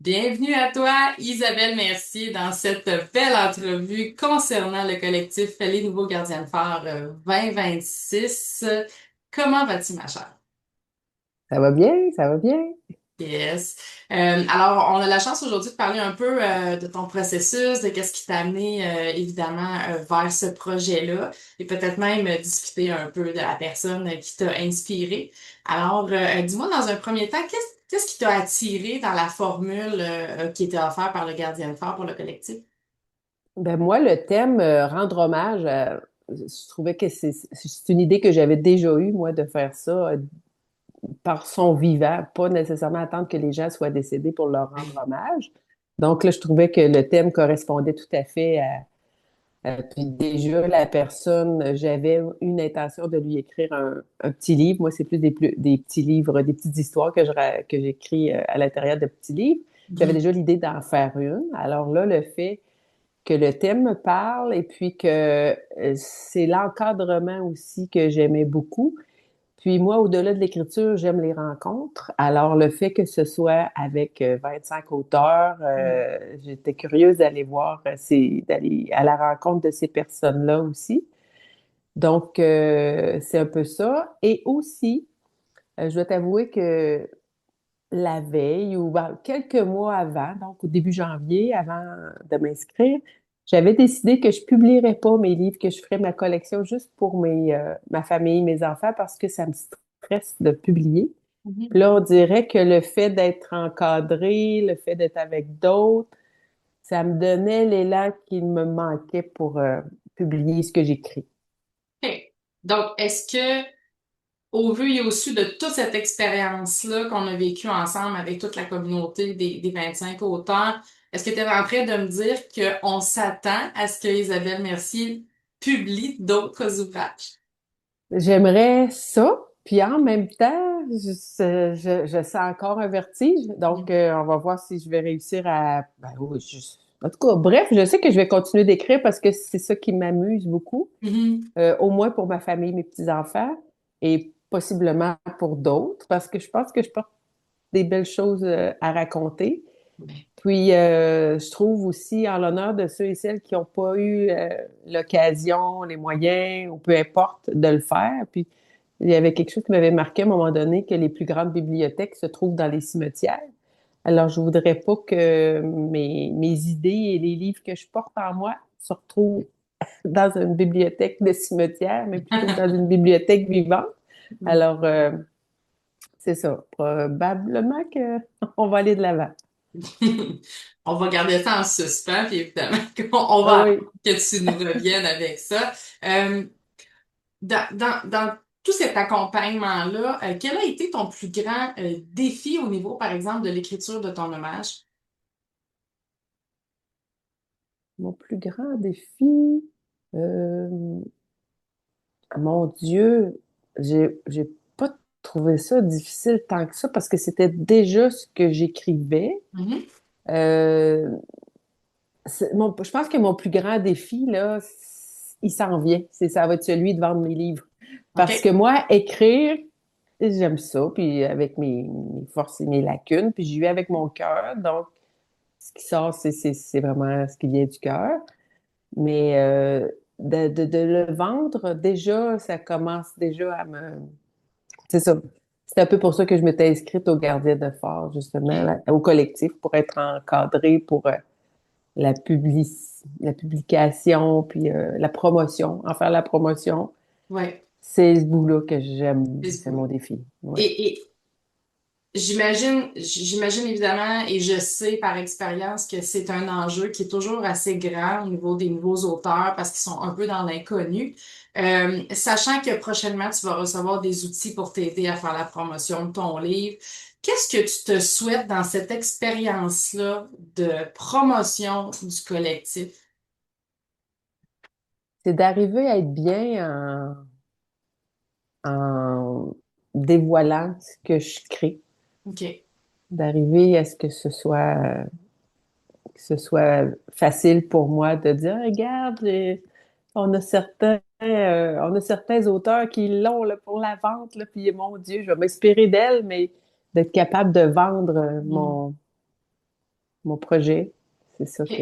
Bienvenue à toi, Isabelle Mercier, dans cette belle entrevue concernant le collectif Les Nouveaux Gardiens de Phare 2026. Comment vas-tu, ma chère? Ça va bien, ça va bien. Yes. Alors, on a la chance aujourd'hui de parler un peu de ton processus, de qu'est-ce qui t'a amené évidemment vers ce projet-là et peut-être même discuter un peu de la personne qui t'a inspiré. Alors, dis-moi dans un premier temps, qu'est-ce qui t'a attiré dans la formule qui était offerte par le gardien de phare pour le collectif? Ben moi, le thème rendre hommage, je trouvais que c'est une idée que j'avais déjà eue, moi, de faire ça par son vivant, pas nécessairement attendre que les gens soient décédés pour leur rendre hommage. Donc là, je trouvais que le thème correspondait tout à fait puis déjà, la personne, j'avais une intention de lui écrire un petit livre. Moi, c'est plus des petits livres, des petites histoires que j'écris à l'intérieur de petits livres. J'avais Mhm. déjà l'idée d'en faire une. Alors là, le fait que le thème me parle et puis que c'est l'encadrement aussi que j'aimais beaucoup. Puis moi, au-delà de l'écriture, j'aime les rencontres. Alors le fait que ce soit avec 25 auteurs, j'étais curieuse d'aller voir, d'aller à la rencontre de ces personnes-là aussi. Donc c'est un peu ça. Et aussi, je dois t'avouer que la veille ou quelques mois avant, donc au début janvier, avant de m'inscrire, j'avais décidé que je publierais pas mes livres, que je ferais ma collection juste pour ma famille, mes enfants, parce que ça me stresse de publier. Puis Mhm. là, on dirait que le fait d'être encadré, le fait d'être avec d'autres, ça me donnait l'élan qu'il me manquait pour publier ce que j'écris. OK. Donc, est-ce que au vu et au su de toute cette expérience-là qu'on a vécue ensemble avec toute la communauté des 25 auteurs, est-ce que tu es en train de me dire qu'on s'attend à ce que Isabelle Mercier publie d'autres ouvrages? J'aimerais ça, puis en même temps, je sens encore un vertige. Donc, on va voir si je vais réussir à... Ben oui, en tout cas, bref, je sais que je vais continuer d'écrire parce que c'est ça qui m'amuse beaucoup, Mhm. au moins pour ma famille, mes petits-enfants, et possiblement pour d'autres, parce que je pense que je porte des belles choses à raconter. Puis, je trouve aussi en l'honneur de ceux et celles qui n'ont pas eu l'occasion, les moyens, ou peu importe, de le faire. Puis, il y avait quelque chose qui m'avait marqué à un moment donné, que les plus grandes bibliothèques se trouvent dans les cimetières. Alors, je voudrais pas que mes idées et les livres que je porte en moi se retrouvent dans une bibliothèque de cimetière, mais plutôt dans une bibliothèque vivante. Alors, c'est ça. Probablement que on va aller de l'avant. On va garder ça en suspens, puis évidemment qu'on Ah va oui. attendre que tu nous reviennes avec ça. Euh, dans tout cet accompagnement-là, quel a été ton plus grand défi au niveau, par exemple, de l'écriture de ton hommage? Mon plus grand défi, euh, mon Dieu, j'ai pas trouvé ça difficile tant que ça parce que c'était déjà ce que j'écrivais. Mhm. Euh, je pense que mon plus grand défi, là, il s'en vient. Ça va être celui de vendre mes livres. Parce que OK. moi, écrire, j'aime ça, puis avec mes forces et mes lacunes, puis j'y vais avec mon cœur. Donc, ce qui sort, c'est vraiment ce qui vient du cœur. Mais de le vendre, déjà, ça commence déjà à me... C'est ça. C'est un peu pour ça que je m'étais inscrite au Gardien de Phare, justement, OK. au collectif, pour être encadrée pour la publication, puis la promotion, en faire la promotion. Ouais. C'est ce bout-là que j'aime, c'est Facebook. mon défi. Ouais. Et j'imagine évidemment, et je sais par expérience que c'est un enjeu qui est toujours assez grand au niveau des nouveaux auteurs parce qu'ils sont un peu dans l'inconnu. Sachant que prochainement, tu vas recevoir des outils pour t'aider à faire la promotion de ton livre, qu'est-ce que tu te souhaites dans cette expérience-là de promotion du collectif? C'est d'arriver à être bien en dévoilant ce que je crée, OK. d'arriver à ce que ce soit facile pour moi de dire, regarde, on a certains auteurs qui l'ont là, pour la vente, là, puis mon Dieu, je vais m'inspirer d'elle, mais d'être capable de vendre Mhm. mon projet. C'est ça OK.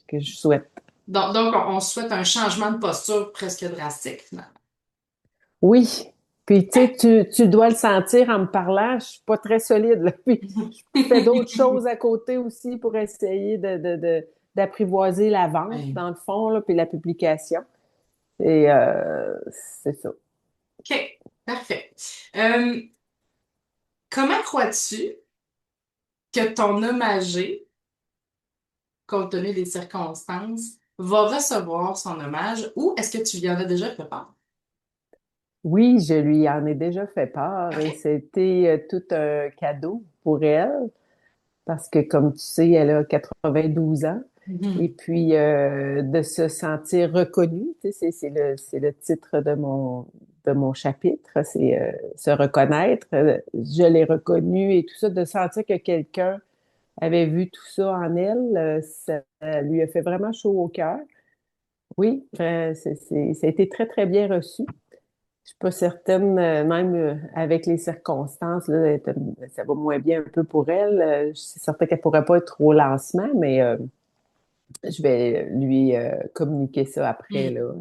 que je souhaite. Donc, on souhaite un changement de posture presque drastique, finalement. Oui. Puis, tu sais, tu dois le sentir en me parlant. Je suis pas très solide, là. Puis, je fais d'autres choses à côté aussi pour essayer d'apprivoiser la vente, Ouais. dans le fond, là, puis la publication. Et c'est ça. OK, parfait. Euh, Comment crois-tu que ton hommagé, compte tenu des circonstances, va recevoir son hommage ou est-ce que tu lui en as déjà fait part? Oui, je lui en ai déjà fait part et OK. c'était tout un cadeau pour elle parce que, comme tu sais, elle a 92 ans. Et Mhm. puis, de se sentir reconnue, tu sais, c'est le titre de mon chapitre, c'est se reconnaître. Je l'ai reconnue et tout ça, de sentir que quelqu'un avait vu tout ça en elle, ça lui a fait vraiment chaud au cœur. Oui, ça a été très, très bien reçu. Je suis pas certaine, même avec les circonstances, là, ça va moins bien un peu pour elle. Je suis certaine qu'elle pourrait pas être au lancement, mais je vais lui communiquer ça après, Hmm. là.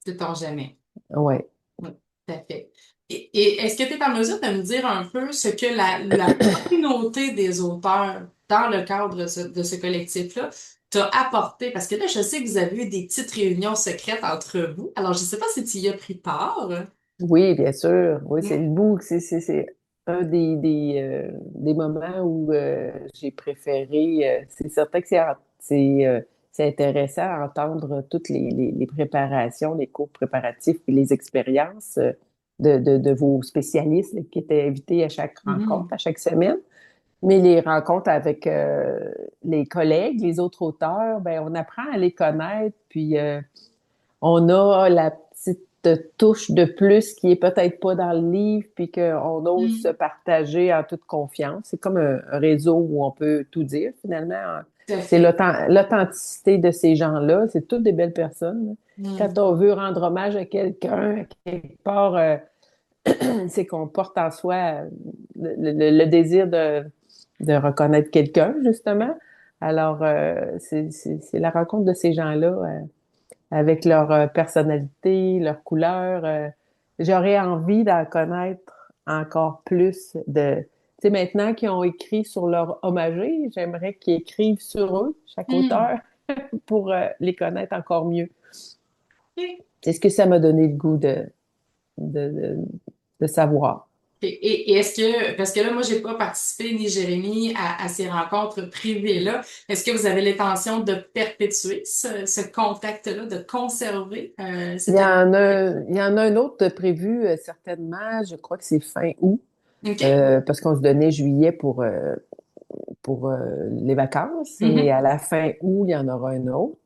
Sait-on jamais. Ouais. Oui, tout à fait. Et est-ce que tu es en mesure de me dire un peu ce que la communauté des auteurs, dans le cadre de ce collectif-là, t'a apporté? Parce que là, je sais que vous avez eu des petites réunions secrètes entre vous. Alors, je ne sais pas si tu y as pris part. Oui, bien sûr. Oui, c'est Mm. le bout. C'est un des moments où j'ai préféré. C'est certain que c'est intéressant à entendre toutes les préparations, les cours préparatifs et les expériences de vos spécialistes là, qui étaient invités à chaque rencontre, Mhm. à chaque semaine. Mais les rencontres avec les collègues, les autres auteurs, ben on apprend à les connaître, puis on a la petite touche de plus qui est peut-être pas dans le livre, puis qu'on ose se Mm. partager en toute confiance. C'est comme un réseau où on peut tout dire, finalement. Tout à C'est fait. l'authenticité de ces gens-là. C'est toutes des belles personnes, là. Quand Mm. on veut rendre hommage à quelqu'un, quelque part, c'est qu'on porte en soi le désir de reconnaître quelqu'un, justement. Alors, c'est la rencontre de ces gens-là. Avec leur personnalité, leur couleur. J'aurais envie d'en connaître encore plus de... Tu sais, maintenant qu'ils ont écrit sur leur hommager, j'aimerais qu'ils écrivent sur eux, chaque Mm. auteur, pour les connaître encore mieux. OK. C'est ce que ça m'a donné le goût de, de, de savoir. Et est-ce que, parce que là, moi, j'ai pas participé, ni Jérémy, à ces rencontres privées-là. Est-ce que vous avez l'intention de perpétuer ce contact-là, de conserver cette amitié? Il y en a un autre de prévu certainement, je crois que c'est fin août, OK. parce qu'on se donnait juillet pour les vacances. Et à Mhm. la fin août, il y en aura un autre.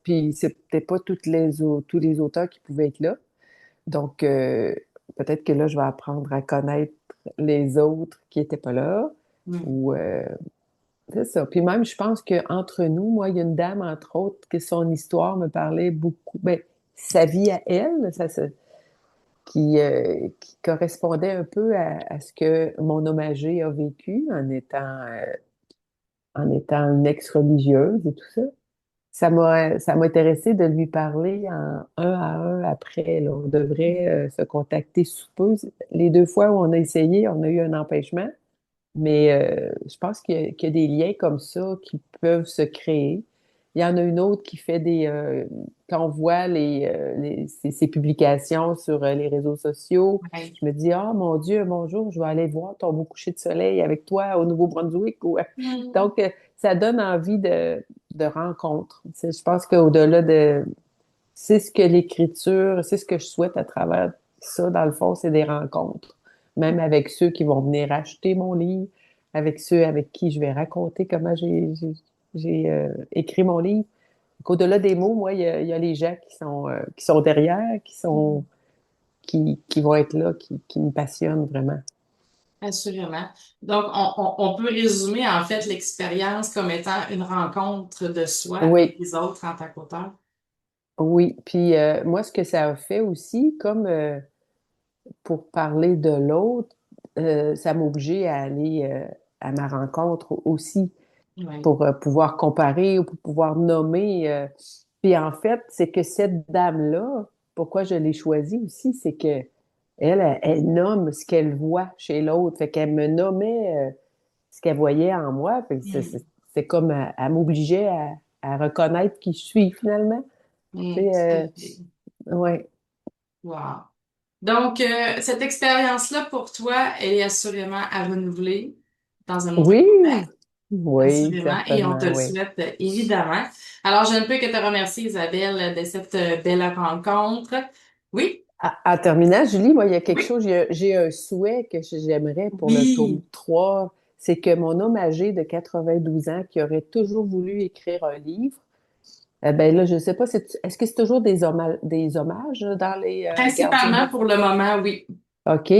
Puis c'est peut-être pas tous les auteurs qui pouvaient être là. Donc, peut-être que là, je vais apprendre à connaître les autres qui n'étaient pas là. Mm. Ou c'est ça. Puis même, je pense qu'entre nous, moi, il y a une dame, entre autres, que son histoire me parlait beaucoup. Ben, sa vie à elle, qui correspondait un peu à ce que mon hommagée a vécu en étant une ex-religieuse et tout ça. Ça m'a intéressé de lui parler en un à un après, là. On devrait se contacter sous peu. Les deux fois où on a essayé, on a eu un empêchement. Mais je pense qu'il y a des liens comme ça qui peuvent se créer. Il y en a une autre qui fait quand on voit ses publications sur les réseaux sociaux, Ouais. je me dis, ah mon Dieu, bonjour, je vais aller voir ton beau coucher de soleil avec toi au Nouveau-Brunswick. Mm. Donc, ça donne envie de rencontres. Je pense qu'au-delà de... C'est ce que l'écriture, c'est ce que je souhaite à travers ça, dans le fond, c'est des rencontres. Même avec ceux qui vont venir acheter mon livre, avec ceux avec qui je vais raconter comment j'ai écrit mon livre. Donc, au-delà des mots, moi, il y a les gens qui sont derrière, qui vont être là, qui me passionnent vraiment. Assurément. Donc, on peut résumer en fait l'expérience comme étant une rencontre de soi avec Oui, les autres en tant qu'auteur. oui. Puis moi, ce que ça a fait aussi, comme pour parler de l'autre, ça m'a obligée à aller à ma rencontre aussi. Oui. pour pouvoir comparer ou pour pouvoir nommer. Puis en fait, c'est que cette dame-là, pourquoi je l'ai choisie aussi, c'est que elle nomme ce qu'elle voit chez l'autre. Fait qu'elle me nommait ce qu'elle voyait en moi. Puis Mm. c'est comme elle m'obligeait à reconnaître qui je suis finalement. Tu Mm, sais, tout à fait. ouais. Wow. Donc, cette expérience-là, pour toi, elle est assurément à renouveler dans un autre Oui, contexte, oui, assurément, et on te certainement, le oui. souhaite évidemment. Alors, je ne peux que te remercier, Isabelle, de cette belle rencontre. Oui, En terminant, Julie, moi, il y a quelque oui, chose, j'ai un souhait que j'aimerais pour le tome oui, 3, c'est que mon homme âgé de 92 ans qui aurait toujours voulu écrire un livre, ben là, je ne sais pas, est-ce que c'est toujours des hommages dans les gardiens de principalement pour le moment, oui. OK.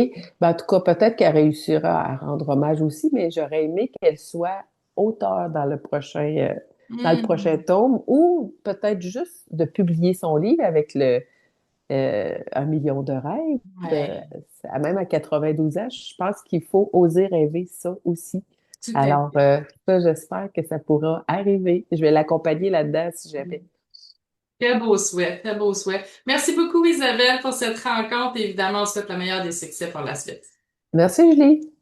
Ben, en tout cas, peut-être qu'elle réussira à rendre hommage aussi, mais j'aurais aimé qu'elle soit auteure dans le prochain Hmm, tome ou peut-être juste de publier son livre avec le 1 million de rêves. Euh, ouais, Même à 92 ans, je pense qu'il faut oser rêver ça aussi. tout à Alors, fait. ça, j'espère que ça pourra arriver. Je vais l'accompagner là-dedans si jamais. Très beau souhait, très beau souhait. Merci beaucoup, Isabelle, pour cette rencontre. Évidemment, on souhaite le meilleur des succès pour la suite. Merci, Julie.